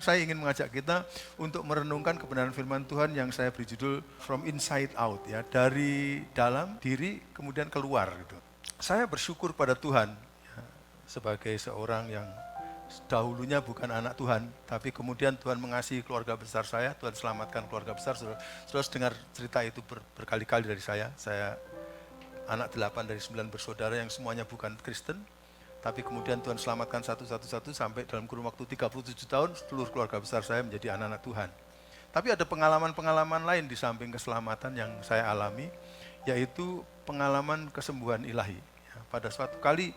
saya ingin mengajak kita untuk merenungkan kebenaran firman Tuhan yang saya beri judul From Inside Out, ya, dari dalam diri kemudian keluar gitu. Saya bersyukur pada Tuhan ya, sebagai seorang yang dahulunya bukan anak Tuhan, tapi kemudian Tuhan mengasihi keluarga besar saya, Tuhan selamatkan keluarga besar. Saudara dengar cerita itu berkali-kali dari saya anak 8 dari 9 bersaudara yang semuanya bukan Kristen, tapi kemudian Tuhan selamatkan satu-satu sampai dalam kurun waktu 37 tahun seluruh keluarga besar saya menjadi anak-anak Tuhan. Tapi ada pengalaman-pengalaman lain di samping keselamatan yang saya alami, yaitu pengalaman kesembuhan ilahi. Ya, pada suatu kali,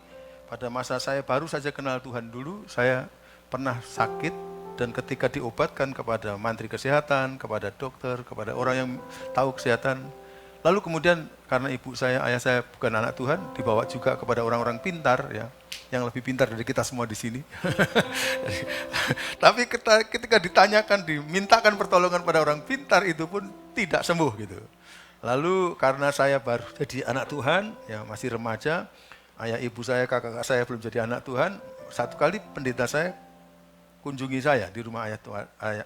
pada masa saya baru saja kenal Tuhan dulu, saya pernah sakit dan ketika diobatkan kepada mantri kesehatan, kepada dokter, kepada orang yang tahu kesehatan, lalu kemudian karena ibu saya, ayah saya bukan anak Tuhan, dibawa juga kepada orang-orang pintar, ya, yang lebih pintar dari kita semua di sini. Tapi ketika ditanyakan, dimintakan pertolongan pada orang pintar, itu pun tidak sembuh gitu. Lalu karena saya baru jadi anak Tuhan, ya masih remaja, ayah ibu saya, kakak saya belum jadi anak Tuhan, satu kali pendeta saya kunjungi saya di rumah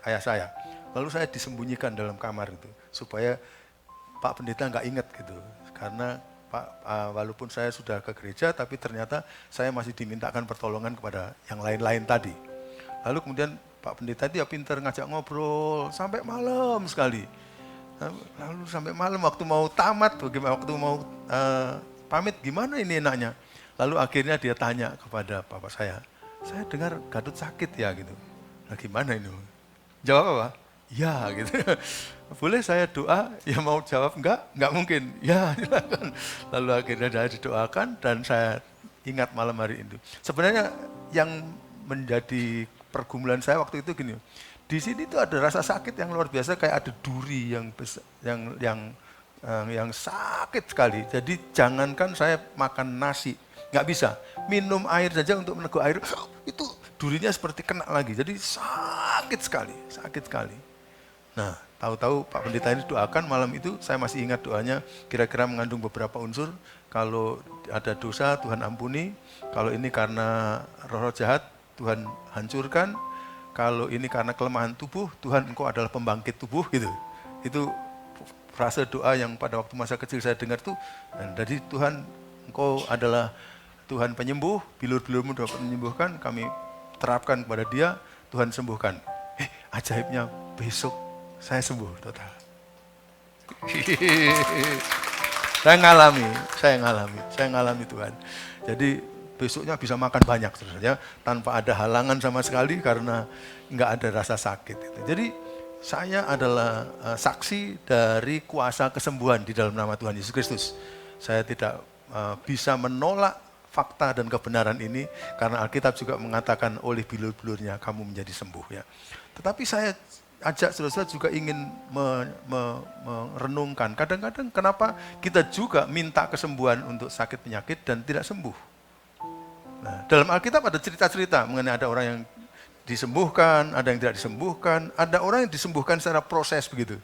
ayah saya. Lalu saya disembunyikan dalam kamar itu supaya Pak pendeta nggak ingat gitu, karena walaupun saya sudah ke gereja, tapi ternyata saya masih dimintakan pertolongan kepada yang lain-lain tadi. Lalu kemudian Pak pendeta dia pintar ngajak ngobrol sampai malam sekali. Lalu sampai malam waktu mau tamat, waktu mau pamit, gimana ini enaknya? Lalu akhirnya dia tanya kepada bapak saya dengar Gadut sakit ya gitu. Nah gimana ini? Jawab apa? Ya gitu. Boleh saya doa? Ya mau jawab enggak mungkin. Ya silakan. Lalu akhirnya saya didoakan dan saya ingat malam hari itu. Sebenarnya yang menjadi pergumulan saya waktu itu gini. Di sini tuh ada rasa sakit yang luar biasa, kayak ada duri yang besar, yang sakit sekali. Jadi jangankan saya makan nasi, nggak bisa. Minum air saja untuk meneguk air, itu durinya seperti kena lagi. Jadi sakit sekali. Nah, tahu-tahu Pak Pendeta ini doakan malam itu, saya masih ingat doanya, kira-kira mengandung beberapa unsur. Kalau ada dosa, Tuhan ampuni. Kalau ini karena roh-roh jahat, Tuhan hancurkan. Kalau ini karena kelemahan tubuh, Tuhan Engkau adalah pembangkit tubuh gitu. Itu frase doa yang pada waktu masa kecil saya dengar tuh. Jadi Tuhan Engkau adalah Tuhan penyembuh, bilur-bilurmu dapat menyembuhkan, kami terapkan kepada dia, Tuhan sembuhkan. Ajaibnya besok saya sembuh total. Saya ngalami Tuhan. Jadi besoknya bisa makan banyak sebenarnya tanpa ada halangan sama sekali karena nggak ada rasa sakit. Jadi saya adalah saksi dari kuasa kesembuhan di dalam nama Tuhan Yesus Kristus. Saya tidak bisa menolak fakta dan kebenaran ini karena Alkitab juga mengatakan oleh bilur-bilurnya kamu menjadi sembuh, ya. Tetapi saya ajak saudara-saudara juga ingin merenungkan, kadang-kadang kenapa kita juga minta kesembuhan untuk sakit penyakit dan tidak sembuh. Nah, dalam Alkitab ada cerita-cerita mengenai ada orang yang disembuhkan, ada yang tidak disembuhkan, ada orang yang disembuhkan secara proses begitu.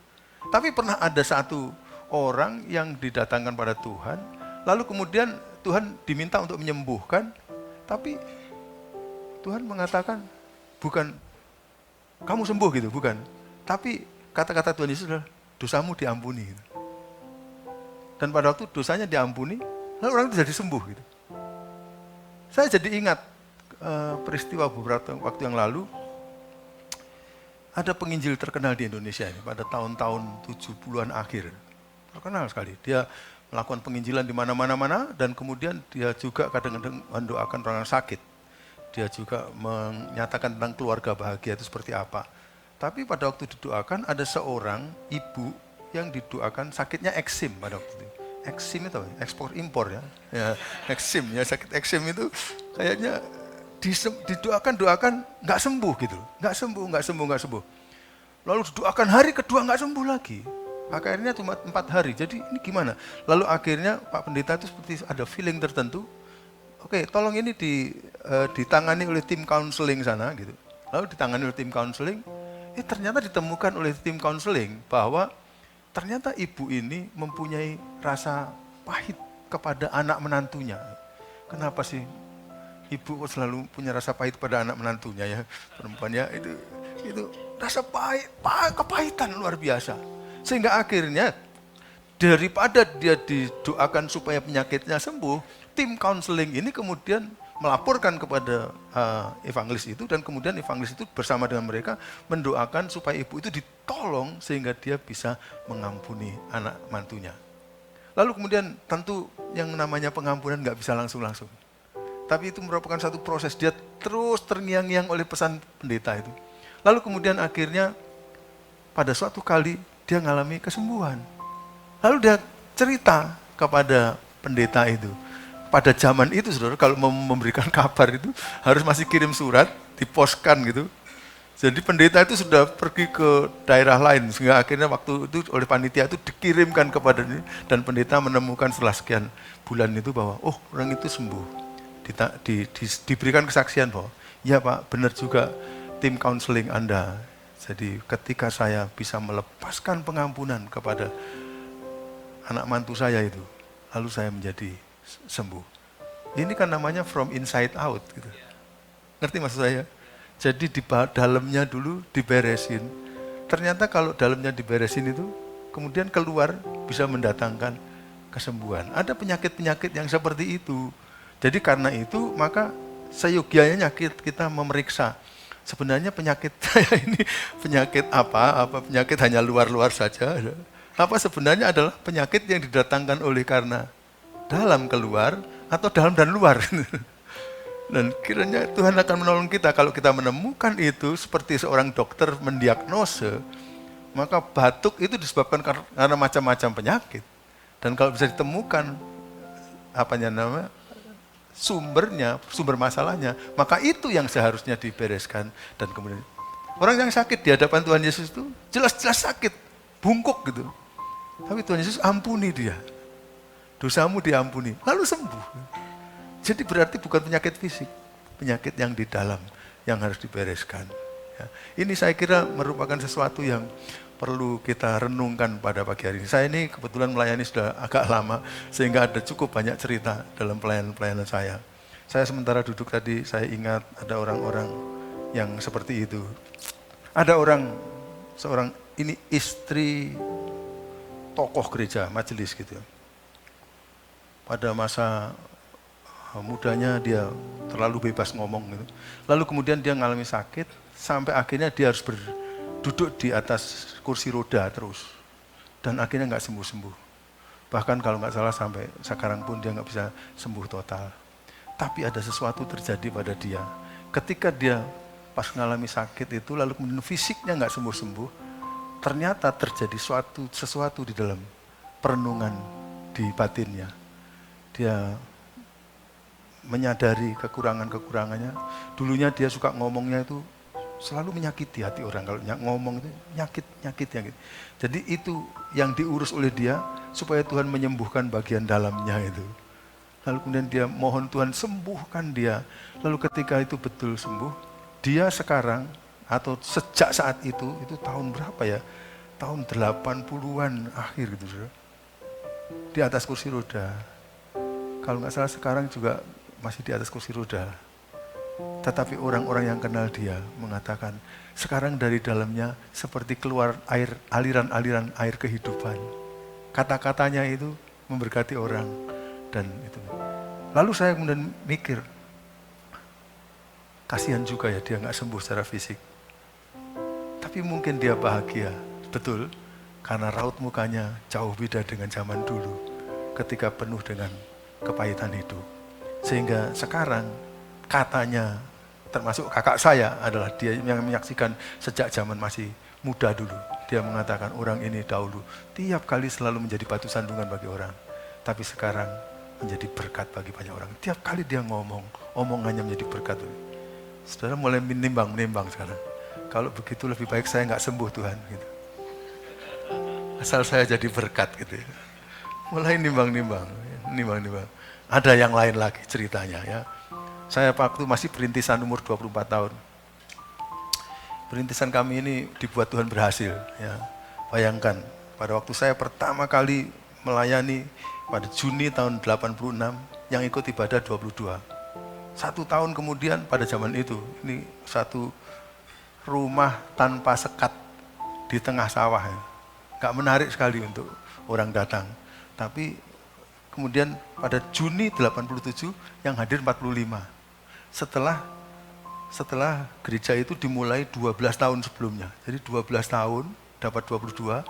Tapi pernah ada satu orang yang didatangkan pada Tuhan, lalu kemudian Tuhan diminta untuk menyembuhkan, tapi Tuhan mengatakan bukan kamu sembuh gitu, bukan. Tapi kata-kata Tuhan Yesus adalah dosamu diampuni. Gitu. Dan pada waktu dosanya diampuni, lalu orang itu jadi sembuh gitu. Saya jadi ingat peristiwa beberapa waktu yang lalu, ada penginjil terkenal di Indonesia ini pada tahun-tahun 70-an akhir. Terkenal sekali. Dia melakukan penginjilan di mana-mana dan kemudian dia juga kadang-kadang mendoakan orang sakit. Dia juga menyatakan tentang keluarga bahagia itu seperti apa. Tapi pada waktu didoakan ada seorang ibu yang didoakan sakitnya eksim pada waktu itu. Eksim itu ekspor impor ya. Eksim ya, sakit eksim itu kayaknya didoakan nggak sembuh gitu. Nggak sembuh. Lalu didoakan hari kedua nggak sembuh lagi. Akhirnya cuma 4 hari. Jadi ini gimana? Lalu akhirnya Pak Pendeta itu seperti ada feeling tertentu. Oke, tolong ini ditangani oleh tim counseling sana gitu. Lalu ditangani oleh tim counseling. Ternyata ditemukan oleh tim counseling bahwa ternyata ibu ini mempunyai rasa pahit kepada anak menantunya. Kenapa sih ibu kok selalu punya rasa pahit pada anak menantunya ya? Perempuannya itu Itu rasa kepahitan luar biasa. Sehingga akhirnya daripada dia didoakan supaya penyakitnya sembuh, tim counseling ini kemudian melaporkan kepada evangelis itu, dan kemudian evangelis itu bersama dengan mereka mendoakan supaya ibu itu ditolong sehingga dia bisa mengampuni anak mantunya. Lalu kemudian tentu yang namanya pengampunan nggak bisa langsung-langsung. Tapi itu merupakan satu proses, dia terus terngiang-ngiang oleh pesan pendeta itu. Lalu kemudian akhirnya pada suatu kali dia mengalami kesembuhan. Lalu dia cerita kepada pendeta itu. Pada zaman itu, saudara, kalau mau memberikan kabar itu harus masih kirim surat, diposkan gitu. Jadi pendeta itu sudah pergi ke daerah lain, sehingga akhirnya waktu itu oleh panitia itu dikirimkan kepada ini, dan pendeta menemukan setelah sekian bulan itu bahwa, oh, orang itu sembuh. Diberikan kesaksian bahwa, ya Pak, benar juga tim counseling Anda. Jadi ketika saya bisa melepaskan pengampunan kepada anak mantu saya itu, lalu saya menjadi sembuh. Ini kan namanya from inside out gitu. Ngerti maksud saya? Jadi di dalamnya dulu diberesin. Ternyata kalau dalamnya diberesin itu, kemudian keluar bisa mendatangkan kesembuhan. Ada penyakit-penyakit yang seperti itu. Jadi karena itu maka seyogianya kita memeriksa. Sebenarnya penyakit saya ini penyakit apa penyakit hanya luar-luar saja. Apa sebenarnya adalah penyakit yang didatangkan oleh karena dalam keluar atau dalam dan luar. Dan kiranya Tuhan akan menolong kita kalau kita menemukan itu seperti seorang dokter mendiagnose, maka batuk itu disebabkan karena macam-macam penyakit. Dan kalau bisa ditemukan sumber masalahnya, maka itu yang seharusnya dibereskan. Dan kemudian orang yang sakit di hadapan Tuhan Yesus itu jelas-jelas sakit, bungkuk gitu. Tapi Tuhan Yesus ampuni dia. Dosamu diampuni, lalu sembuh. Jadi berarti bukan penyakit fisik, penyakit yang di dalam yang harus dibereskan. Ya. Ini saya kira merupakan sesuatu yang perlu kita renungkan pada pagi hari ini. Saya ini kebetulan melayani sudah agak lama, sehingga ada cukup banyak cerita dalam pelayanan saya. Saya sementara duduk tadi, saya ingat ada orang-orang yang seperti itu. Ada seorang ini istri tokoh gereja, majelis gitu. Pada masa mudanya dia terlalu bebas ngomong gitu. Lalu kemudian dia mengalami sakit, sampai akhirnya dia harus duduk di atas kursi roda terus. Dan akhirnya nggak sembuh-sembuh. Bahkan kalau nggak salah sampai sekarang pun dia nggak bisa sembuh total. Tapi ada sesuatu terjadi pada dia. Ketika dia pas mengalami sakit itu, lalu kemudian fisiknya nggak sembuh-sembuh, ternyata terjadi sesuatu di dalam perenungan di batinnya. Dia menyadari kekurangannya. Dulunya dia suka ngomongnya itu selalu menyakiti hati orang. Kalau ngomong itu nyakit. Jadi itu yang diurus oleh dia supaya Tuhan menyembuhkan bagian dalamnya itu. Lalu kemudian dia mohon Tuhan sembuhkan dia. Lalu ketika itu betul sembuh, dia sekarang atau sejak saat itu tahun berapa ya? Tahun 80-an akhir gitu. Di atas kursi roda. Kalau nggak salah sekarang juga masih di atas kursi roda. Tetapi orang-orang yang kenal dia mengatakan, sekarang dari dalamnya seperti keluar aliran-aliran air kehidupan. Kata-katanya itu memberkati orang. Dan itu. Lalu saya kemudian mikir, kasihan juga ya dia nggak sembuh secara fisik. Tapi mungkin dia bahagia, betul, karena raut mukanya jauh beda dengan zaman dulu, ketika penuh dengan kepahitan hidup. Sehingga sekarang katanya, termasuk kakak saya adalah dia yang menyaksikan sejak zaman masih muda dulu. Dia mengatakan orang ini dahulu tiap kali selalu menjadi batu sandungan bagi orang. Tapi sekarang menjadi berkat bagi banyak orang. Tiap kali dia ngomong, omongannya menjadi berkat. Saudara mulai menimbang sekarang. Kalau begitu lebih baik saya nggak sembuh Tuhan. Gitu. Asal saya jadi berkat gitu. Mulai nimbang-nimbang. Ada yang lain lagi ceritanya ya. Saya waktu masih perintisan umur 24 tahun. Perintisan kami ini dibuat Tuhan berhasil. Ya. Bayangkan, pada waktu saya pertama kali melayani pada Juni tahun 86, yang ikut ibadah 22. 1 tahun kemudian pada zaman itu, ini satu rumah tanpa sekat di tengah sawah. Ya. Nggak menarik sekali untuk orang datang. Tapi kemudian pada Juni 87 yang hadir 45. Setelah gereja itu dimulai 12 tahun sebelumnya. Jadi 12 tahun dapat 22,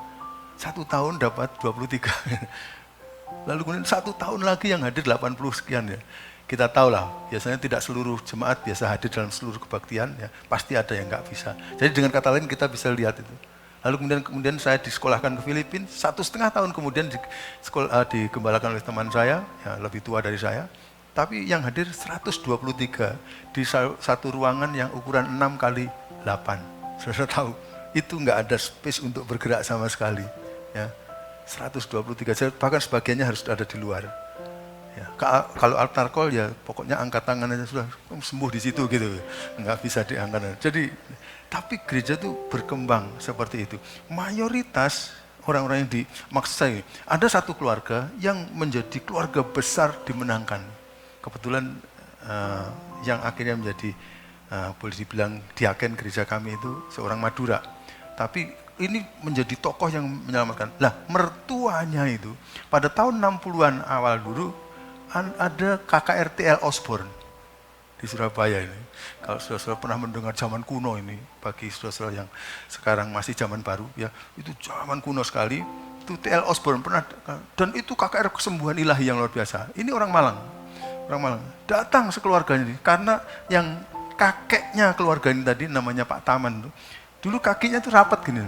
1 tahun dapat 23. Lalu kemudian 1 tahun lagi yang hadir 80 sekian ya. Kita tahu lah, biasanya tidak seluruh jemaat biasa hadir dalam seluruh kebaktian, ya pasti ada yang nggak bisa. Jadi dengan kata lain kita bisa lihat itu. Lalu kemudian saya disekolahkan ke Filipina, 1,5 tahun kemudian digembalakan oleh teman saya, ya lebih tua dari saya. Tapi yang hadir 123 di satu ruangan yang ukuran 6 kali 8. Saudara tahu, itu nggak ada space untuk bergerak sama sekali. Ya, 123, bahkan sebagiannya harus ada di luar. Ya, kalau altar call ya pokoknya angkat tangan aja sudah sembuh di situ gitu, nggak bisa diangkat. Jadi, tapi gereja itu berkembang seperti itu. Mayoritas orang-orang yang maksud saya, ada satu keluarga yang menjadi keluarga besar dimenangkan. Kebetulan yang akhirnya menjadi boleh dibilang diaken gereja kami itu seorang Madura. Tapi ini menjadi tokoh yang menyelamatkan. Lah, mertuanya itu pada tahun 60-an awal dulu ada KKRTL Osborne di Surabaya ini. Kalau saudara pernah mendengar zaman kuno ini, bagi saudara yang sekarang masih zaman baru, ya itu zaman kuno sekali. Itu TL Osborne pernah, dan itu KKR kesembuhan ilahi yang luar biasa. Ini orang Malang datang sekeluarganya ini, karena yang kakeknya keluarga ini tadi namanya Pak Taman tuh, dulu kakinya tuh rapat gini,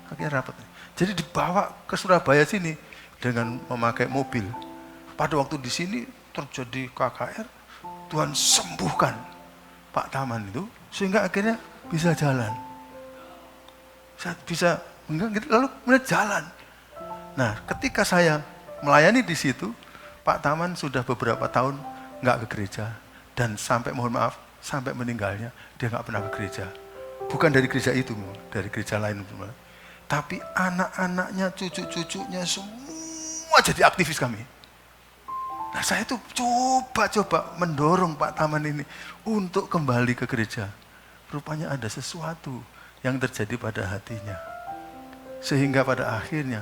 kakinya rapat. Jadi dibawa ke Surabaya sini dengan memakai mobil. Pada waktu di sini terjadi KKR, Tuhan sembuhkan Pak Taman itu, sehingga akhirnya bisa jalan. Lalu kemudian jalan. Nah, ketika saya melayani di situ, Pak Taman sudah beberapa tahun nggak ke gereja. Dan sampai, mohon maaf, sampai meninggalnya, dia nggak pernah ke gereja. Bukan dari gereja itu, dari gereja lain. Tapi anak-anaknya, cucu-cucunya, semua jadi aktivis kami. Nah, saya tuh coba mendorong Pak Taman ini untuk kembali ke gereja. Rupanya ada sesuatu yang terjadi pada hatinya. Sehingga pada akhirnya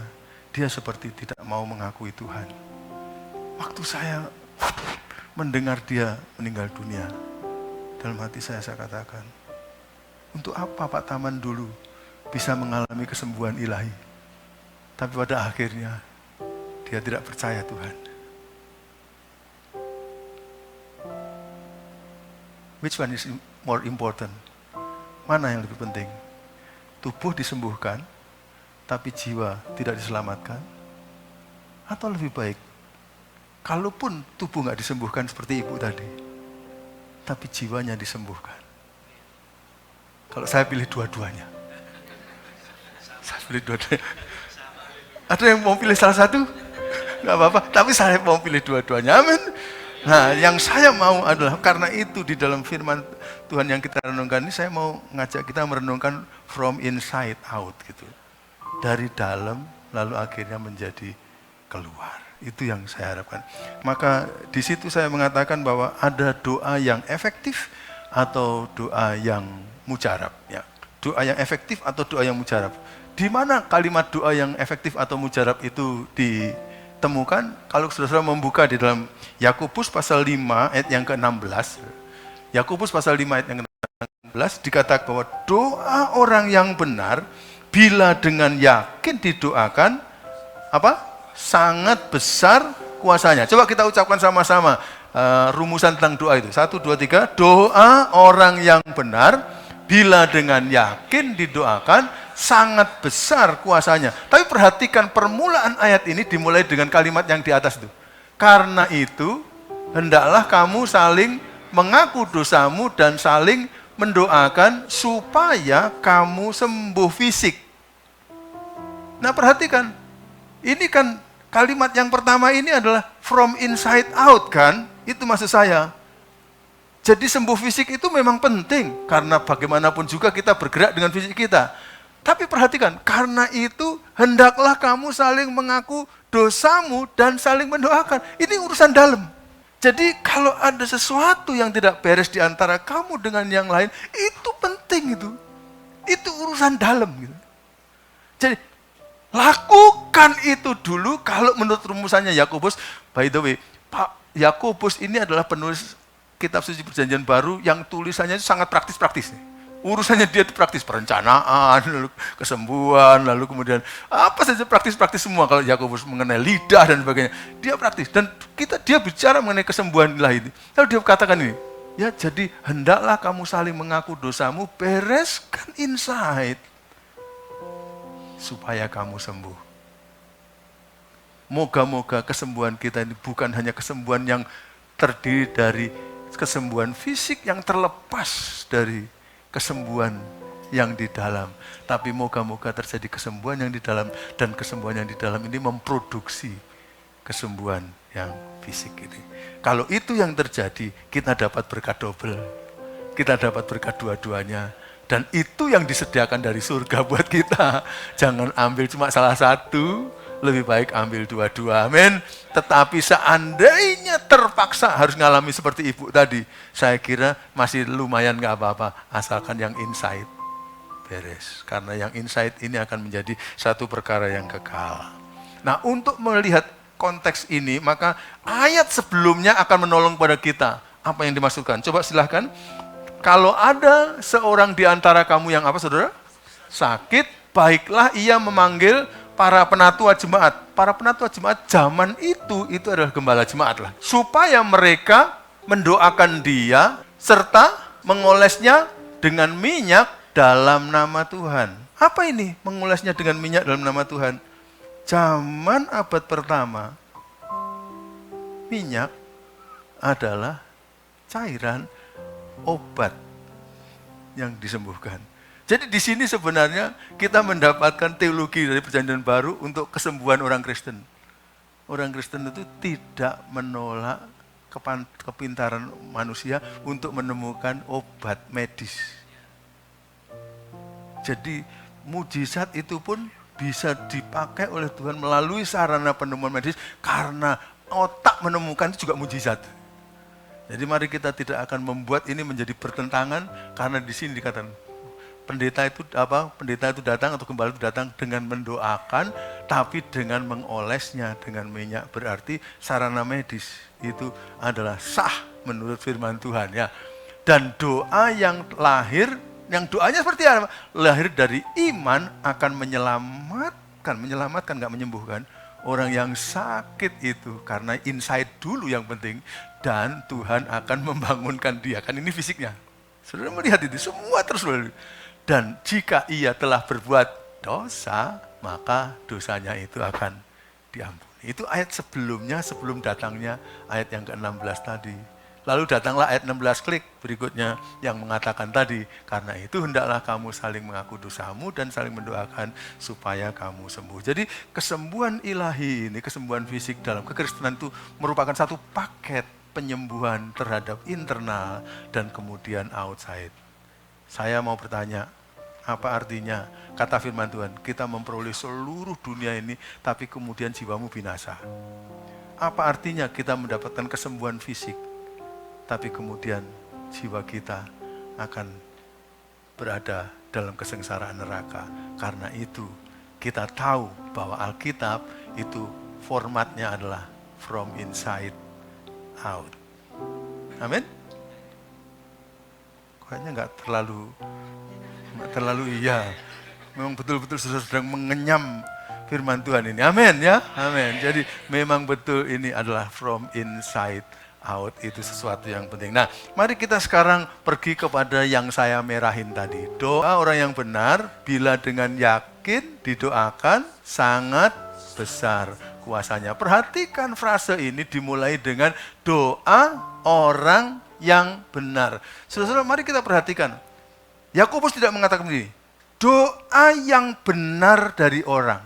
dia seperti tidak mau mengakui Tuhan. Waktu saya mendengar dia meninggal dunia, dalam hati saya katakan, untuk apa Pak Taman dulu bisa mengalami kesembuhan ilahi, tapi pada akhirnya dia tidak percaya Tuhan. Which one is more important? Mana yang lebih penting? Tubuh disembuhkan, tapi jiwa tidak diselamatkan? Atau lebih baik, kalaupun tubuh nggak disembuhkan seperti ibu tadi, tapi jiwanya disembuhkan? Kalau saya pilih dua-duanya. Saya pilih dua-duanya. Ada yang mau pilih salah satu? Nggak apa-apa, tapi saya mau pilih dua-duanya. Amin. Nah, yang saya mau adalah, karena itu di dalam firman Tuhan yang kita renungkan ini, saya mau ngajak kita merenungkan from inside out gitu. Dari dalam lalu akhirnya menjadi keluar. Itu yang saya harapkan. Maka di situ saya mengatakan bahwa ada doa yang efektif atau doa yang mujarab, ya. Doa yang efektif atau doa yang mujarab. Di mana kalimat doa yang efektif atau mujarab itu ditemukan? Kalau saudara membuka di dalam Yakobus pasal 5 ayat yang ke-16. Yakobus pasal 5 ayat yang ke-16 dikatakan bahwa doa orang yang benar bila dengan yakin didoakan apa? Sangat besar kuasanya. Coba kita ucapkan sama-sama rumusan tentang doa itu. 1, 2, 3. Doa orang yang benar bila dengan yakin didoakan sangat besar kuasanya. Tapi perhatikan permulaan ayat ini dimulai dengan kalimat yang di atas itu. Karena itu, hendaklah kamu saling mengaku dosamu dan saling mendoakan supaya kamu sembuh fisik. Nah, perhatikan. Ini kan kalimat yang pertama ini adalah from inside out kan? Itu maksud saya. Jadi sembuh fisik itu memang penting. Karena bagaimanapun juga kita bergerak dengan fisik kita. Tapi perhatikan, karena itu hendaklah kamu saling mengaku dosamu dan saling mendoakan. Ini urusan dalam. Jadi kalau ada sesuatu yang tidak beres di antara kamu dengan yang lain, itu penting itu. Itu urusan dalam gitu. Jadi lakukan itu dulu kalau menurut rumusannya Yakobus. By the way, Pak Yakobus ini adalah penulis kitab suci Perjanjian Baru yang tulisannya itu sangat praktis-praktis nih. Urusannya dia itu praktis, perencanaan, lalu kesembuhan, lalu kemudian apa saja praktis-praktis semua. Kalau Yakobus mengenai lidah dan sebagainya, dia praktis. Dan dia bicara mengenai kesembuhan ilahi ini. Lalu dia katakan ini, ya jadi hendaklah kamu saling mengaku dosamu, bereskan inside, supaya kamu sembuh. Moga-moga kesembuhan kita ini bukan hanya kesembuhan yang terdiri dari kesembuhan fisik yang terlepas dari kesembuhan yang di dalam. Tapi moga-moga terjadi kesembuhan yang di dalam, dan kesembuhan yang di dalam ini memproduksi kesembuhan yang fisik ini. Kalau itu yang terjadi, kita dapat berkat double. Kita dapat berkat dua-duanya. Dan itu yang disediakan dari surga buat kita. Jangan ambil cuma salah satu, lebih baik ambil dua-dua. Amin. Tetapi seandainya terpaksa harus ngalami seperti ibu tadi, saya kira masih lumayan gak apa-apa, asalkan yang inside beres. Karena yang inside ini akan menjadi satu perkara yang kekal. Nah, untuk melihat konteks ini, maka ayat sebelumnya akan menolong pada kita. Apa yang dimaksudkan? Coba silahkan. Kalau ada seorang di antara kamu yang apa, saudara? Sakit, baiklah ia memanggil para penatua jemaat. Para penatua jemaat zaman itu adalah gembala jemaat lah. Supaya mereka mendoakan dia serta mengolesnya dengan minyak dalam nama Tuhan. Apa ini mengolesnya dengan minyak dalam nama Tuhan? Zaman abad pertama, minyak adalah cairan obat yang disembuhkan. Jadi di sini sebenarnya kita mendapatkan teologi dari Perjanjian Baru untuk kesembuhan orang Kristen. Orang Kristen itu tidak menolak kepintaran manusia untuk menemukan obat medis. Jadi mujizat itu pun bisa dipakai oleh Tuhan melalui sarana penemuan medis, karena otak menemukan itu juga mujizat. Jadi mari kita tidak akan membuat ini menjadi bertentangan, karena di sini dikatakan pendeta itu datang atau gembala itu datang dengan mendoakan, tapi dengan mengolesnya dengan minyak. Berarti sarana medis itu adalah sah menurut firman Tuhan ya. Dan doa yang doanya seperti apa? Lahir dari iman akan menyelamatkan nggak menyembuhkan orang yang sakit itu, karena insight dulu yang penting, dan Tuhan akan membangunkan dia. Kan ini fisiknya. Saudara melihat itu semua terus melalui. Dan jika ia telah berbuat dosa, maka dosanya itu akan diampuni. Itu ayat sebelumnya, sebelum datangnya ayat yang ke-16 tadi. Lalu datanglah ayat 16 klik berikutnya yang mengatakan tadi, karena itu hendaklah kamu saling mengaku dosamu dan saling mendoakan supaya kamu sembuh. Jadi kesembuhan ilahi ini, kesembuhan fisik dalam kekristenan itu merupakan satu paket penyembuhan terhadap internal dan kemudian outside. Saya mau bertanya, apa artinya kata firman Tuhan, kita memperoleh seluruh dunia ini, tapi kemudian jiwamu binasa? Apa artinya kita mendapatkan kesembuhan fisik, tapi kemudian jiwa kita akan berada dalam kesengsaraan neraka? Karena itu kita tahu bahwa Alkitab itu formatnya adalah from inside out. Amin? Kayaknya nggak terlalu iya. Memang betul-betul sedang mengenyam firman Tuhan ini. Amin ya. Amin. Jadi memang betul ini adalah from inside out. Itu sesuatu yang penting. Nah, mari kita sekarang pergi kepada yang saya merahin tadi. Doa orang yang benar bila dengan yakin didoakan sangat besar kuasanya. Perhatikan frase ini dimulai dengan doa orang yang benar. Saudara-saudara, mari kita perhatikan. Yakobus tidak mengatakan begini, doa yang benar dari orang.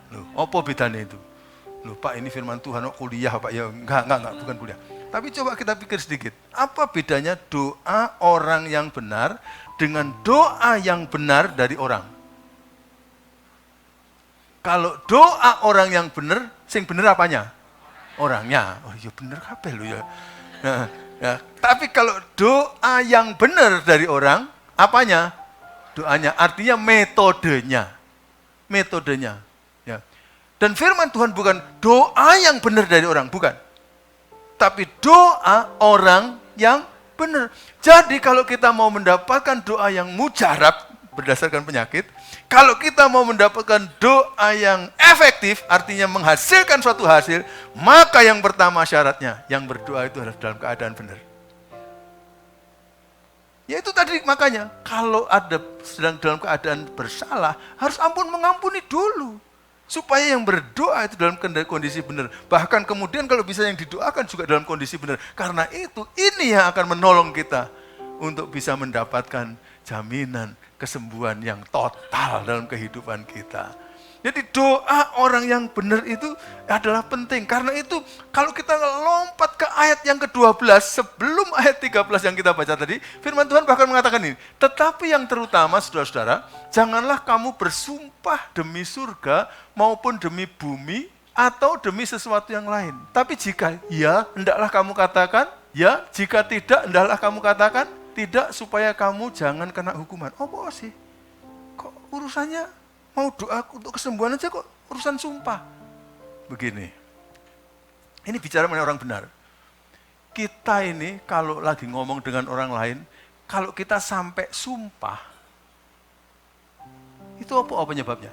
Loh, apa bedanya itu? Loh, Pak, ini firman Tuhan, kuliah Pak? Ya, enggak, bukan kuliah. Tapi coba kita pikir sedikit, apa bedanya doa orang yang benar dengan doa yang benar dari orang? Kalau doa orang yang benar, sing benar apanya? orangnya. Oh iya bener kabeh lho ya. Nah, ya. Tapi kalau doa yang benar dari orang, apanya? Doanya, artinya metodenya. Metodenya. Ya. Dan firman Tuhan bukan doa yang benar dari orang, bukan. Tapi doa orang yang benar. Jadi kalau kita mau mendapatkan doa yang mujarab berdasarkan penyakit, kalau kita mau mendapatkan doa yang efektif, artinya menghasilkan suatu hasil, maka yang pertama syaratnya, yang berdoa itu harus dalam keadaan benar. Ya itu tadi makanya, kalau ada sedang dalam keadaan bersalah, harus mengampuni dulu. Supaya yang berdoa itu dalam kondisi benar. Bahkan kemudian kalau bisa yang didoakan juga dalam kondisi benar. Karena itu, ini yang akan menolong kita untuk bisa mendapatkan jaminan kesembuhan yang total dalam kehidupan kita. Jadi doa orang yang benar itu adalah penting. Karena itu kalau kita lompat ke ayat yang ke-12, sebelum ayat 13 yang kita baca tadi, firman Tuhan bahkan mengatakan ini, tetapi yang terutama saudara-saudara, janganlah kamu bersumpah demi surga maupun demi bumi atau demi sesuatu yang lain. Tapi jika ya, hendaklah kamu katakan ya, jika tidak, hendaklah kamu katakan tidak, supaya kamu jangan kena hukuman. Apa sih? Kok urusannya mau doa untuk kesembuhan aja kok urusan sumpah? Begini, ini bicara mengenai orang benar. Kita ini kalau lagi ngomong dengan orang lain, kalau kita sampai sumpah, itu apa penyebabnya?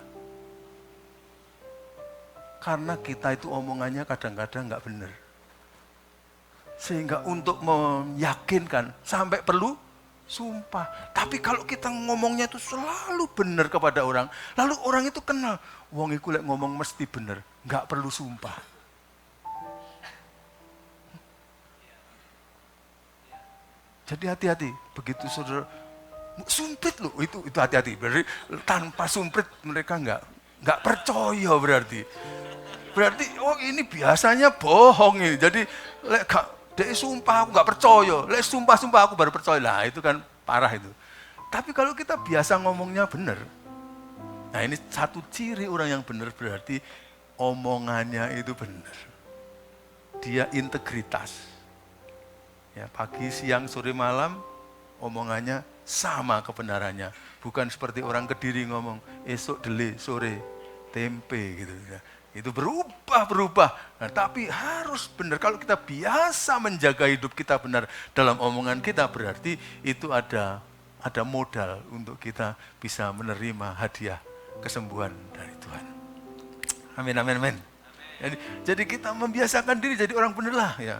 Karena kita itu omongannya kadang-kadang nggak benar. Sehingga untuk meyakinkan sampai perlu sumpah. Tapi kalau kita ngomongnya itu selalu benar kepada orang, lalu orang itu kenal, wong iku lek ngomong mesti benar, nggak perlu sumpah. Jadi hati-hati, begitu saudara sumpit loh, itu hati-hati. Berarti tanpa sumpit mereka nggak percaya berarti. Berarti oh ini biasanya bohong ini. Jadi lek dia sumpah aku nggak percaya, lek sumpah aku baru percaya lah, itu kan parah itu. Tapi kalau kita biasa ngomongnya benar, nah ini satu ciri orang yang benar berarti omongannya itu benar. Dia integritas. Ya, pagi, siang, sore, malam omongannya sama kebenarannya. Bukan seperti orang Kediri ngomong esok dele, sore tempe gitu. Ya. Itu berubah. Nah, tapi harus benar. Kalau kita biasa menjaga hidup kita benar dalam omongan kita, berarti itu ada modal untuk kita bisa menerima hadiah kesembuhan dari Tuhan. Amin. Jadi kita membiasakan diri jadi orang benar lah ya.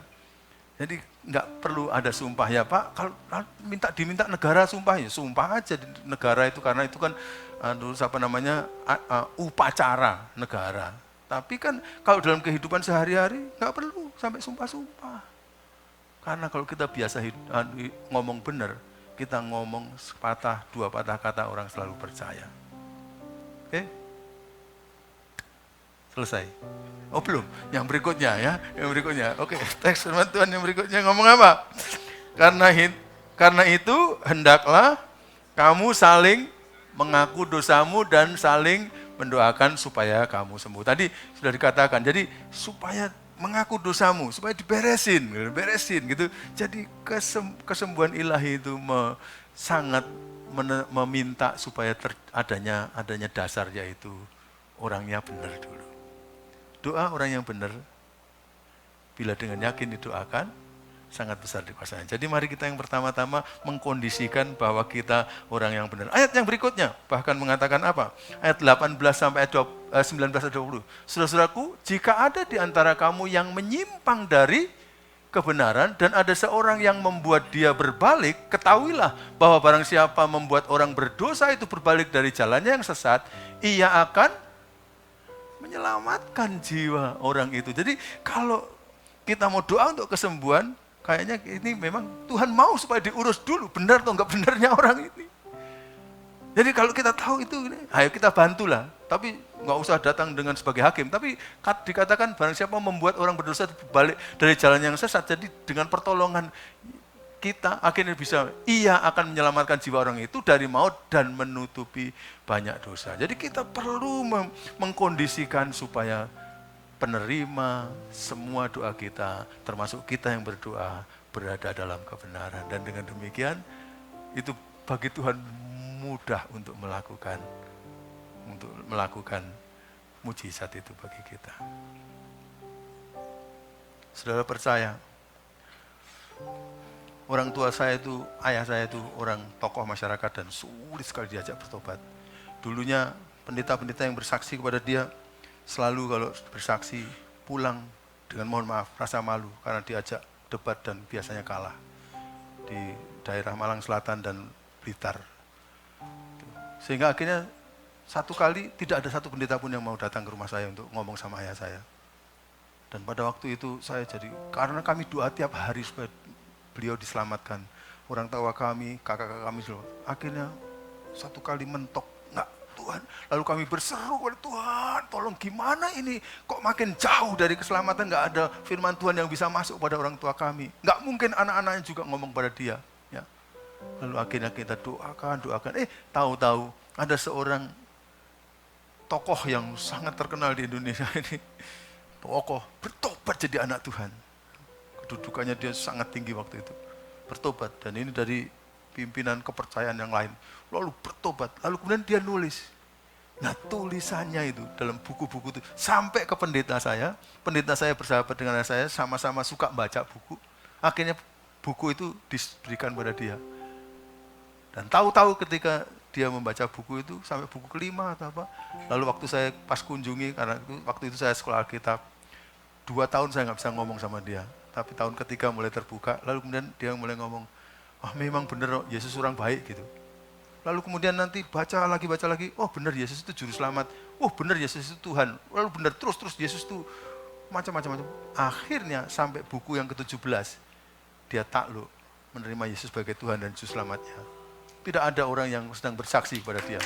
Jadi nggak perlu ada sumpah ya Pak. Kalau diminta negara sumpah ya sumpah aja di negara itu, karena itu kan upacara negara. Tapi kan kalau dalam kehidupan sehari-hari nggak perlu sampai sumpah-sumpah. Karena kalau kita biasa ngomong benar, kita ngomong dua patah kata orang selalu percaya. Oke? Selesai. Oh belum, yang berikutnya ya, Oke, teks firman Tuhan yang berikutnya ngomong apa? Karena itu hendaklah kamu saling mengaku dosamu dan saling mendoakan supaya kamu sembuh. Tadi sudah dikatakan, jadi supaya mengaku dosamu, supaya beresin gitu. Jadi kesembuhan ilahi itu sangat meminta supaya adanya dasar, yaitu orangnya benar dulu. Doa orang yang benar, bila dengan yakin didoakan, sangat besar dikuasai. Jadi mari kita yang pertama-tama mengkondisikan bahwa kita orang yang benar. Ayat yang berikutnya bahkan mengatakan apa? Ayat 18 sampai 19 dan 20. Saudara-saudaraku, jika ada di antara kamu yang menyimpang dari kebenaran dan ada seorang yang membuat dia berbalik, ketahuilah bahwa barang siapa membuat orang berdosa itu berbalik dari jalannya yang sesat, ia akan menyelamatkan jiwa orang itu. Jadi kalau kita mau doa untuk kesembuhan, kayaknya ini memang Tuhan mau supaya diurus dulu, benar atau enggak benarnya orang ini. Jadi kalau kita tahu itu, ayo kita bantulah. Tapi enggak usah datang dengan sebagai hakim. Tapi dikatakan barang siapa membuat orang berdosa balik dari jalan yang sesat. Jadi dengan pertolongan kita akhirnya ia akan menyelamatkan jiwa orang itu dari maut dan menutupi banyak dosa. Jadi kita perlu mengkondisikan supaya penerima semua doa kita, termasuk kita yang berdoa, berada dalam kebenaran. Dan dengan demikian, itu bagi Tuhan mudah untuk melakukan mujizat itu bagi kita. Saudara percaya, orang tua saya itu, ayah saya itu orang tokoh masyarakat dan sulit sekali diajak bertobat. Dulunya pendeta-pendeta yang bersaksi kepada dia, selalu kalau bersaksi pulang dengan mohon maaf, rasa malu karena diajak debat dan biasanya kalah di daerah Malang Selatan dan Blitar. Sehingga akhirnya satu kali tidak ada satu pendeta pun yang mau datang ke rumah saya untuk ngomong sama ayah saya. Dan pada waktu itu saya jadi, karena kami doa tiap hari supaya beliau diselamatkan. Orang tua kami, kakak-kakak kami semua. Akhirnya satu kali mentok, enggak Tuhan. Lalu kami berseru kepada Tuhan, tolong gimana ini? Kok makin jauh dari keselamatan, enggak ada firman Tuhan yang bisa masuk pada orang tua kami. Enggak mungkin anak-anaknya juga ngomong pada dia. Ya. Lalu akhirnya kita doakan. Tahu-tahu ada seorang tokoh yang sangat terkenal di Indonesia ini. Tokoh bertobat jadi anak Tuhan. Kedudukannya dia sangat tinggi waktu itu. Bertobat. Dan ini dari pimpinan kepercayaan yang lain. Lalu bertobat. Lalu kemudian dia nulis. Nah tulisannya itu dalam buku-buku itu. Sampai ke pendeta saya. Pendeta saya bersahabat dengan saya. Sama-sama suka baca buku. Akhirnya buku itu diberikan pada dia. Dan tahu-tahu ketika dia membaca buku itu sampai buku kelima atau apa. Lalu waktu saya pas kunjungi, karena waktu itu saya sekolah Alkitab, 2 tahun saya nggak bisa ngomong sama dia. Tapi tahun ketiga mulai terbuka, lalu kemudian dia mulai ngomong, memang benar Yesus orang baik gitu. Lalu kemudian nanti baca lagi, oh benar Yesus itu juru selamat, oh benar Yesus itu Tuhan, lalu benar terus Yesus itu macam-macam. Akhirnya sampai buku yang ke-17, dia takluk menerima Yesus sebagai Tuhan dan juru selamatnya. Tidak ada orang yang sedang bersaksi kepada dia.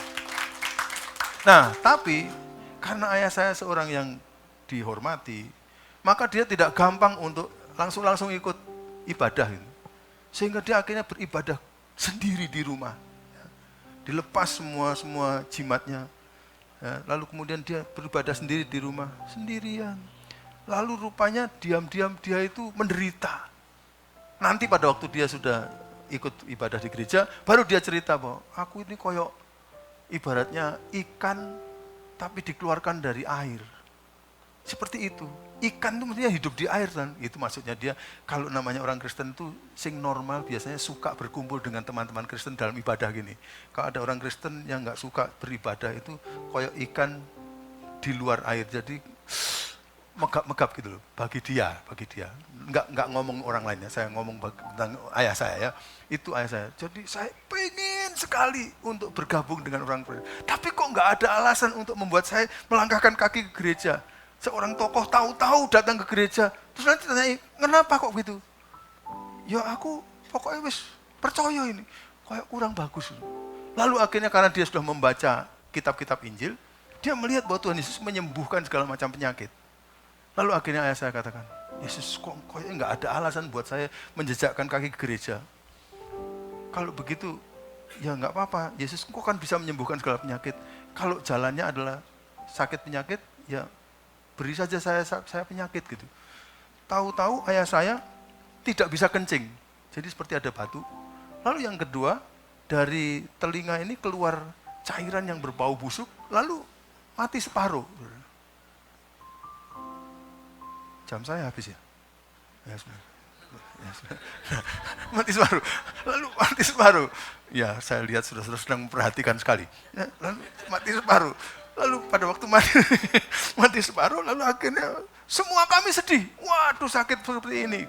Nah, tapi karena ayah saya seorang yang dihormati, maka dia tidak gampang untuk langsung ikut ibadah. Sehingga dia akhirnya beribadah sendiri di rumah. Dilepas semua jimatnya. Lalu kemudian dia beribadah sendiri di rumah, sendirian. Lalu rupanya diam-diam dia itu menderita. Nanti pada waktu dia sudah ikut ibadah di gereja, baru dia cerita bahwa aku ini koyok ibaratnya ikan tapi dikeluarkan dari air. Seperti itu. Ikan itu mestinya hidup di air kan. Itu maksudnya dia, kalau namanya orang Kristen itu sing normal biasanya suka berkumpul dengan teman-teman Kristen dalam ibadah gini. Kalau ada orang Kristen yang nggak suka beribadah itu koyok ikan di luar air. Jadi megap-megap gitu loh, bagi dia. Enggak ngomong orang lainnya, saya ngomong tentang ayah saya ya. Itu ayah saya. Jadi saya pengen sekali untuk bergabung dengan orang Kristen. Tapi kok enggak ada alasan untuk membuat saya melangkahkan kaki ke gereja. Seorang tokoh tahu-tahu datang ke gereja, terus nanti tanya, kenapa kok gitu? Ya aku pokoknya wis percaya ini, kayak kurang bagus. Lalu akhirnya karena dia sudah membaca kitab-kitab Injil, dia melihat bahwa Tuhan Yesus menyembuhkan segala macam penyakit. Lalu akhirnya ayah saya katakan, Yesus kok nggak ada alasan buat saya menjejakkan kaki ke gereja. Kalau begitu, ya nggak apa-apa. Yesus kok kan bisa menyembuhkan segala penyakit. Kalau jalannya adalah sakit penyakit, ya beri saja saya penyakit gitu. Tahu-tahu ayah saya tidak bisa kencing. Jadi seperti ada batu. Lalu yang kedua, dari telinga ini keluar cairan yang berbau busuk, lalu mati separuh. Jam saya habis ya? Ya, mati separuh. Ya, saya lihat sudah sedang memperhatikan sekali. Ya, lalu mati separuh. Lalu pada waktu mati separuh, lalu akhirnya semua kami sedih. Waduh, sakit seperti ini.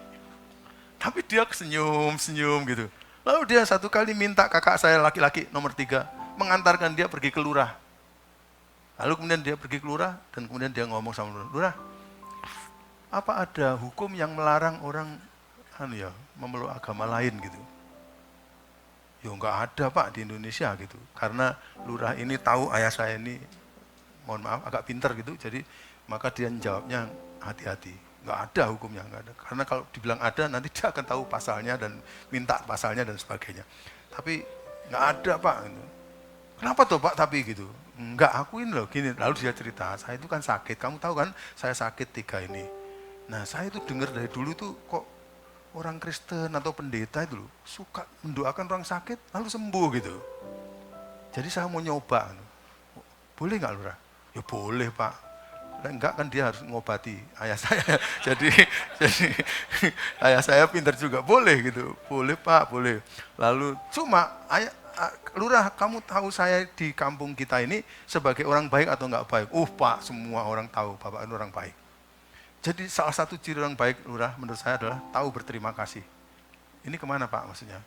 Tapi dia senyum gitu. Lalu dia satu kali minta kakak saya laki-laki nomor 3 mengantarkan dia pergi ke lurah. Lalu kemudian dia pergi ke lurah dan kemudian dia ngomong sama lurah, apa ada hukum yang melarang orang memeluk agama lain gitu? Ya enggak ada Pak di Indonesia gitu. Karena lurah ini tahu ayah saya ini, mohon maaf agak pinter gitu, jadi maka dia jawabnya hati-hati. Enggak ada hukumnya, enggak ada. Karena kalau dibilang ada nanti dia akan tahu pasalnya dan minta pasalnya dan sebagainya. Tapi enggak ada Pak. Gitu. kenapa tuh Pak tapi gitu? Enggak, aku ini loh gini. Lalu dia cerita, saya itu kan sakit. Kamu tahu kan saya sakit 3 ini. Nah saya itu dengar dari dulu tuh kok orang Kristen atau pendeta itu loh suka mendoakan orang sakit lalu sembuh gitu. Jadi saya mau nyoba. Boleh nggak Lurah? Ya boleh Pak. Nah, enggak kan dia harus ngobati ayah saya. jadi ayah saya pintar juga. Boleh gitu. Boleh Pak, boleh. Lalu cuma Lurah, kamu tahu saya di kampung kita ini sebagai orang baik atau enggak baik? Pak, semua orang tahu Bapak itu orang baik. Jadi salah satu ciri orang baik, Lurah, menurut saya adalah tahu berterima kasih. Ini kemana Pak maksudnya?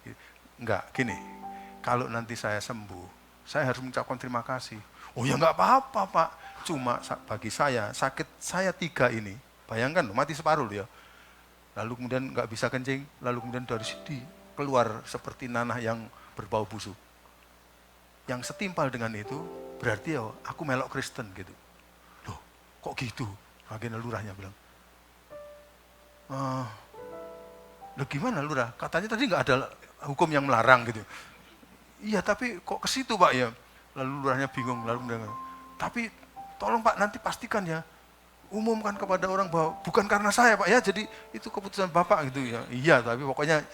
Enggak, gini. Kalau nanti saya sembuh, saya harus mengucapkan terima kasih. Oh ya enggak apa-apa Pak. Cuma bagi saya, sakit saya 3 ini. Bayangkan loh, mati separuh loh ya. Lalu kemudian enggak bisa kencing, lalu kemudian dari sini keluar seperti nanah yang berbau busuk. Yang setimpal dengan itu, berarti ya aku melok Kristen gitu. Loh, kok gitu? Akhirnya Lurahnya bilang, loh gimana Lurah? Katanya tadi nggak ada hukum yang melarang gitu. Iya, tapi kok ke situ Pak ya? Lalu Lurahnya bingung, lalu mendengar. Tapi tolong Pak nanti pastikan ya, umumkan kepada orang bahwa bukan karena saya Pak ya, jadi itu keputusan Bapak gitu ya. Iya, tapi pokoknya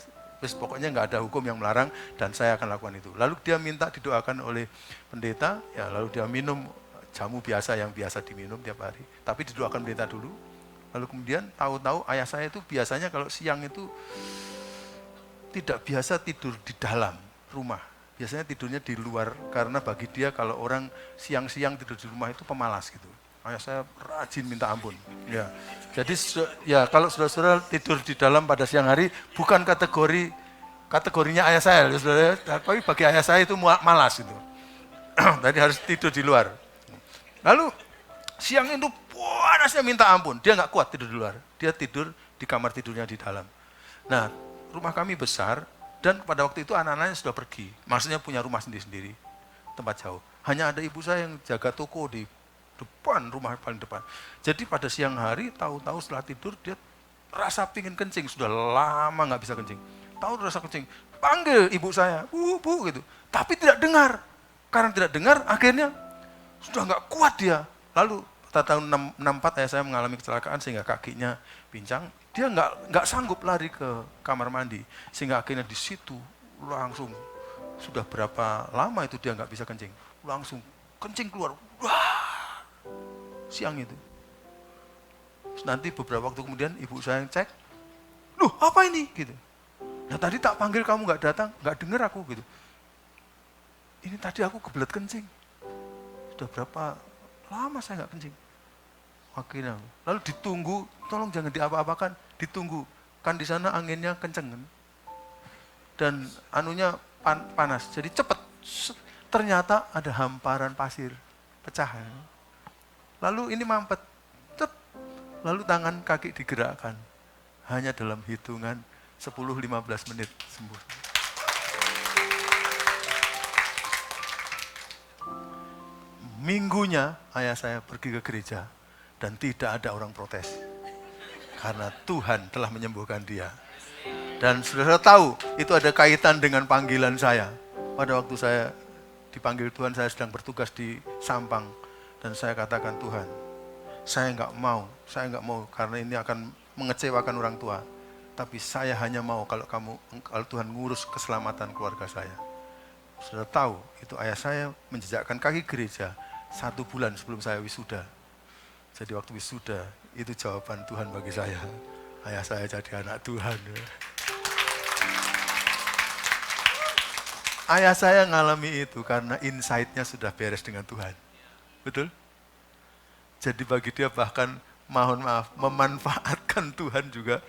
nggak ada hukum yang melarang dan saya akan lakukan itu. Lalu dia minta didoakan oleh pendeta, ya lalu dia minum jamu biasa yang biasa diminum tiap hari. Tapi didoakan pendeta dulu. Lalu kemudian tahu-tahu ayah saya itu biasanya kalau siang itu tidak biasa tidur di dalam rumah. Biasanya tidurnya di luar karena bagi dia kalau orang siang-siang tidur di rumah itu pemalas gitu. Ayah saya rajin minta ampun. Ya. Jadi ya kalau saudara-saudara tidur di dalam pada siang hari bukan kategorinya ayah saya, saudara. Tapi bagi ayah saya itu malas itu. Tadi harus tidur di luar. Lalu siang itu panasnya minta ampun. Dia nggak kuat tidur di luar. Dia tidur di kamar tidurnya di dalam. Nah, rumah kami besar dan pada waktu itu anak-anaknya sudah pergi. Maksudnya punya rumah sendiri-sendiri, tempat jauh. Hanya ada ibu saya yang jaga toko di depan, rumah paling depan. Jadi pada siang hari, tahu-tahu setelah tidur, dia rasa pingin kencing. Sudah lama nggak bisa kencing. Tahu rasa kencing, panggil ibu saya, bu, gitu. Tapi tidak dengar. Karena tidak dengar, akhirnya sudah nggak kuat dia. Lalu pada tahun 64 ayah saya mengalami kecelakaan sehingga kakinya pincang. Dia nggak sanggup lari ke kamar mandi. Sehingga akhirnya di situ langsung, sudah berapa lama itu dia nggak bisa kencing. Langsung kencing keluar. Wah! Siang itu. Terus nanti beberapa waktu kemudian ibu saya yang cek, loh apa ini? Gitu. Nah tadi tak panggil kamu nggak datang, nggak dengar aku gitu. Ini tadi aku kebelet kencing. Sudah berapa lama saya nggak kencing. Akhirnya, lalu ditunggu, tolong jangan diapa-apakan, ditunggu. Kan di sana anginnya kenceng kan. Dan anunya panas, jadi cepat. Ternyata ada hamparan pasir, pecah. Lalu ini mampet, lalu tangan kaki digerakkan. Hanya dalam hitungan 10-15 menit sembuh. Minggunya ayah saya pergi ke gereja dan tidak ada orang protes. Karena Tuhan telah menyembuhkan dia. Dan saudara tahu itu ada kaitan dengan panggilan saya. Pada waktu saya dipanggil Tuhan, saya sedang bertugas di Sampang. Dan saya katakan, Tuhan, saya nggak mau karena ini akan mengecewakan orang tua. Tapi saya hanya mau kalau Tuhan ngurus keselamatan keluarga saya. Sudah tahu, itu ayah saya menjejakkan kaki gereja 1 bulan sebelum saya wisuda. Jadi waktu wisuda, itu jawaban Tuhan bagi saya. Ayah saya jadi anak Tuhan. Ayah saya ngalami itu karena insight-nya sudah beres dengan Tuhan. Betul? Jadi bagi dia bahkan, mohon maaf, memanfaatkan Tuhan juga.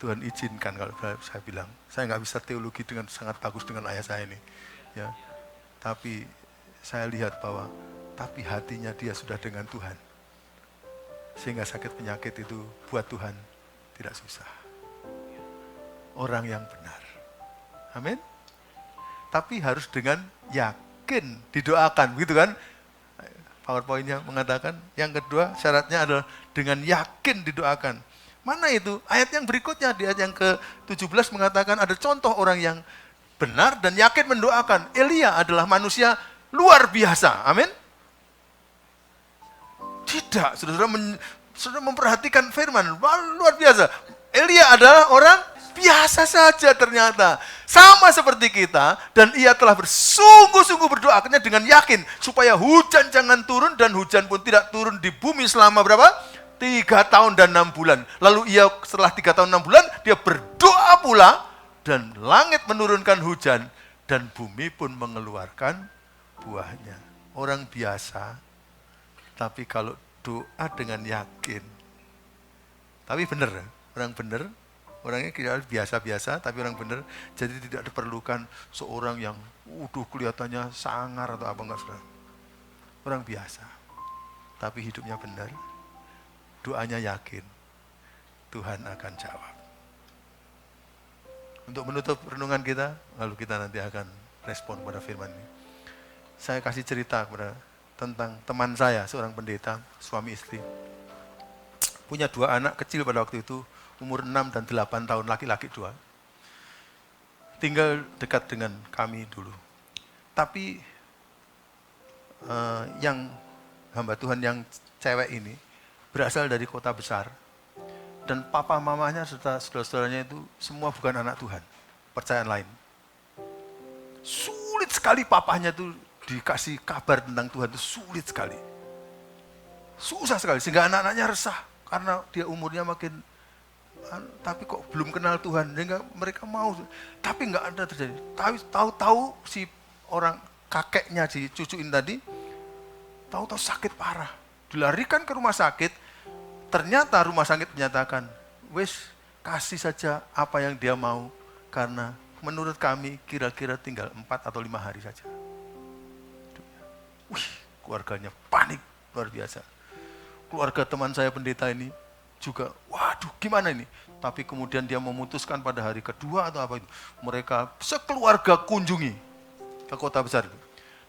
Tuhan izinkan kalau saya bilang. Saya nggak bisa teologi dengan sangat bagus dengan ayah saya ini. Ya. Tapi saya lihat bahwa, tapi hatinya dia sudah dengan Tuhan. Sehingga sakit penyakit itu buat Tuhan tidak susah. Orang yang benar. Amin. Tapi harus dengan yakin didoakan, begitu kan? PowerPoint-nya mengatakan, yang kedua syaratnya adalah dengan yakin didoakan. Mana itu? Ayat yang berikutnya, di ayat yang ke-17 mengatakan ada contoh orang yang benar dan yakin mendoakan. Elia adalah manusia luar biasa. Amin. Tidak, saudara memperhatikan firman, luar biasa. Elia adalah orang biasa saja ternyata. Sama seperti kita, dan ia telah bersungguh-sungguh berdoa, akhirnya dengan yakin, supaya hujan jangan turun, dan hujan pun tidak turun di bumi selama berapa? 3 tahun dan 6 bulan. Lalu ia setelah 3 tahun 6 bulan, dia berdoa pula, dan langit menurunkan hujan, dan bumi pun mengeluarkan buahnya. Orang biasa, tapi kalau doa dengan yakin. Tapi benar, orang benar, orangnya kira biasa-biasa, tapi orang benar. Jadi tidak diperlukan seorang yang kelihatannya sangar atau apa enggak, saudara. Orang biasa, tapi hidupnya benar, doanya yakin, Tuhan akan jawab. Untuk menutup renungan kita, lalu kita nanti akan respon pada firman ini. Saya kasih cerita tentang teman saya, seorang pendeta, suami istri. Punya 2 anak kecil pada waktu itu, umur 6 dan 8 tahun, laki-laki 2. Tinggal dekat dengan kami dulu. Tapi yang hamba Tuhan yang cewek ini berasal dari kota besar. Dan papa mamanya serta saudara-saudaranya itu semua bukan anak Tuhan. Percayaan lain. Sulit sekali papahnya itu dikasih kabar tentang Tuhan, itu sulit sekali. Susah sekali, sehingga anak-anaknya resah. Karena dia umurnya makin, tapi kok belum kenal Tuhan, sehingga mereka mau. Tapi nggak ada terjadi. Tahu-tahu si orang kakeknya dicucuin tadi, tahu-tahu sakit parah. Dilarikan ke rumah sakit, ternyata rumah sakit menyatakan, wes kasih saja apa yang dia mau, karena menurut kami kira-kira tinggal 4 atau 5 hari saja. Wih, keluarganya panik, luar biasa. Keluarga teman saya pendeta ini juga, waduh gimana ini? Tapi kemudian dia memutuskan pada hari kedua atau apa itu, mereka sekeluarga kunjungi ke kota besar itu.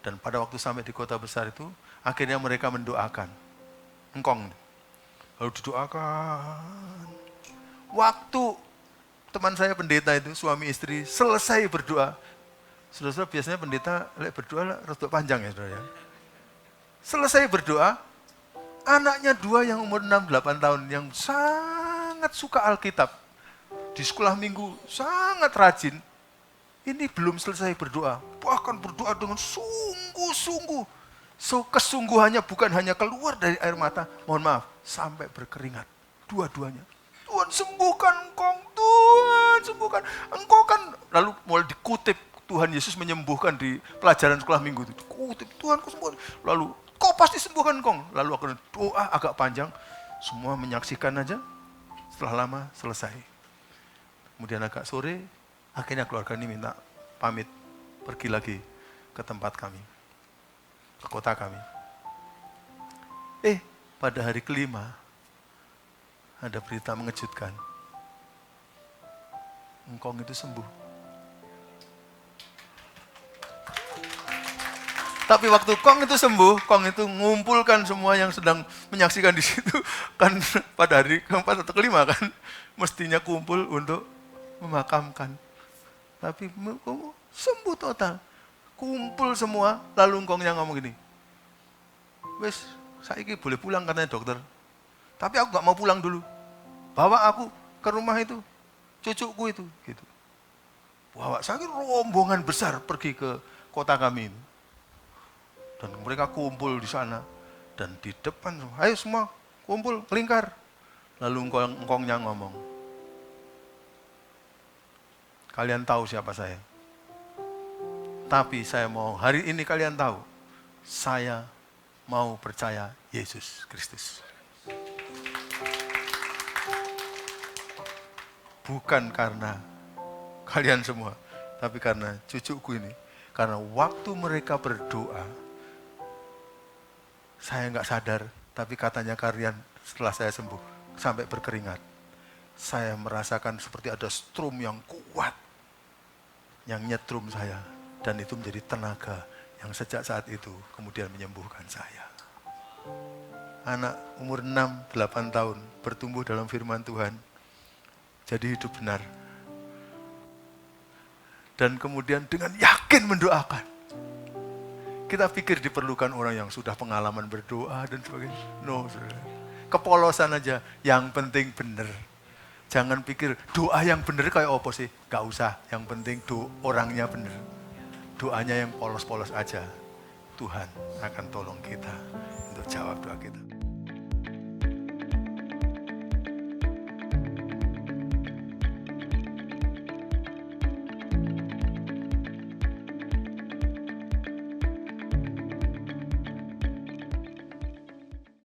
Dan pada waktu sampai di kota besar itu, akhirnya mereka mendoakan engkong. Lalu didoakan. Waktu teman saya pendeta itu, suami istri, selesai berdoa. Saudara-saudara, biasanya pendeta berdoa rada panjang ya saudara. Selesai berdoa, anaknya 2 yang umur 6-8 tahun, yang sangat suka Alkitab, di sekolah minggu sangat rajin, ini belum selesai berdoa, bahkan berdoa dengan sungguh-sungguh. Kesungguhannya bukan hanya keluar dari air mata, mohon maaf, sampai berkeringat, dua-duanya. Tuhan sembuhkan engkau, Tuhan sembuhkan engkau kan. Lalu mulai dikutip, Tuhan Yesus menyembuhkan di pelajaran sekolah minggu itu. Dikutip, Tuhan kau sembuhkan. Lalu, kau pasti sembuhkan engkau. Lalu aku doa agak panjang, semua menyaksikan aja, setelah lama selesai. Kemudian agak sore, akhirnya keluarga ini minta pamit, pergi lagi ke tempat kami, ke kota kami. Pada hari kelima, ada berita mengejutkan. Engkong itu sembuh. Tapi waktu Kong itu sembuh, Kong itu ngumpulkan semua yang sedang menyaksikan di situ. Kan pada hari keempat atau kelima kan, mestinya kumpul untuk memakamkan. Tapi sembuh total. Kumpul semua, lalu Kongnya ngomong gini, wes, saiki boleh pulang katanya dokter. Tapi aku gak mau pulang dulu. Bawa aku ke rumah itu, cucuku itu. Gitu. Bawa, saya rombongan besar pergi ke kota kami ini. Dan mereka kumpul di sana. Dan di depan, ayo semua kumpul, kelingkar. Lalu engkongnya ngomong, kalian tahu siapa saya. Tapi saya mau, hari ini kalian tahu, saya mau percaya Yesus Kristus. Bukan karena kalian semua, tapi karena cucuku ini. Karena waktu mereka berdoa, saya nggak sadar, tapi katanya kalian setelah saya sembuh, sampai berkeringat. Saya merasakan seperti ada strum yang kuat, yang nyetrum saya. Dan itu menjadi tenaga yang sejak saat itu kemudian menyembuhkan saya. Anak umur 6-8 tahun bertumbuh dalam firman Tuhan, jadi hidup benar. dan kemudian dengan yakin mendoakan. Kita pikir diperlukan orang yang sudah pengalaman berdoa dan sebagainya. No, saudara. Kepolosan aja, yang penting benar. Jangan pikir doa yang benar kayak apa sih? Gak usah, yang penting orangnya benar. Doanya yang polos-polos aja. Tuhan akan tolong kita untuk jawab doa kita.